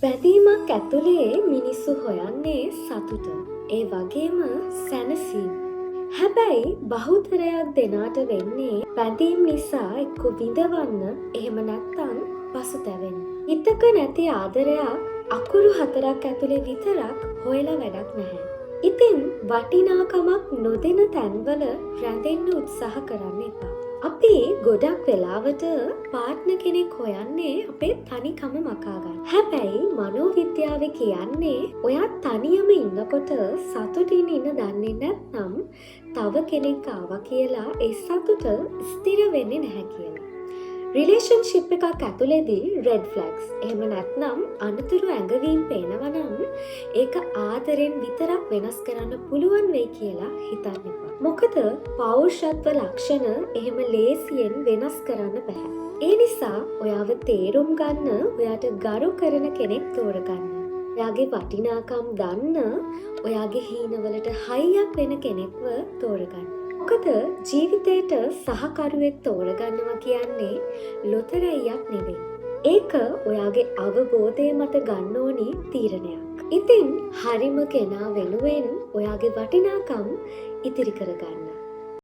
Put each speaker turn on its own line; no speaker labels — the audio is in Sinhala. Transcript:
බැඳීමක් ඇතුලේ මිනිස්සු හොයන්නේ සතුට. ඒ වගේම සැනසීම. හැබැයි බහුතරයක් දෙනාට වෙන්නේ බැඳීම් නිසා එක්ක විඳවන්න එහෙම නැත්නම් පසුතැවෙන්න. හිතක නැති ආදරයක් අකුරු 4ක් ඇතුලේ විතරක් හොයලා වැඩක් නැහැ. ඉතින් වටිනාකමක් නොදෙන තැන්වල රැඳෙන්න උත්සාහ කරන්න එපා. අපි ගොඩක් වෙලාවට පාර්ට්නර් කෙනෙක් හොයන්නේ අපේ තනිකම මකා ගන්න. හැබැයි මනෝවිද්‍යාව කියන්නේ ඔයා තනියම ඉන්නකොට සතුටින් ඉන්න දන්නේ නැත්නම් තව කෙනෙක් ආවා කියලා ඒ සතුට ස්ථිර වෙන්නේ නැහැ කියලා. රිලේෂන්ෂිප් එකක් ඇතුලේදී රෙඩ් ෆ්ලැග්ස් එහෙම නැත්නම් අනතුරු ඇඟවීම් පේනවා නම් ඒක ආදරෙන් විතරක් වෙනස් කරන්න පුළුවන් වෙයි කියලා හිතන්න එපා. මොකද පෞරුෂත්ව ලක්ෂණ එහෙම ලේසියෙන් වෙනස් කරන්න බෑ. ඒ නිසා ඔයාව තේරුම් ගන්න, ඔයාට ගරු කරන කෙනෙක් තෝරගන්න. ඔයාගේ වටිනාකම් දන්න, ඔයාගේ හීනවලට හයියක් වෙන කෙනෙක්ව තෝරගන්න. මොකද ජීවිතේට සහකරුවෙක් තෝරගන්නවා කියන්නේ ලොතරැයියක් නෙවෙයි. ඒක ඔයාගේ අවබෝධය මත ගන්න ඕනි තීරණයක්. ඉතින් හරිම කෙනා වෙනුවෙන් ඔයාගේ වටිනාකම් ඉතිරි කරගන්න.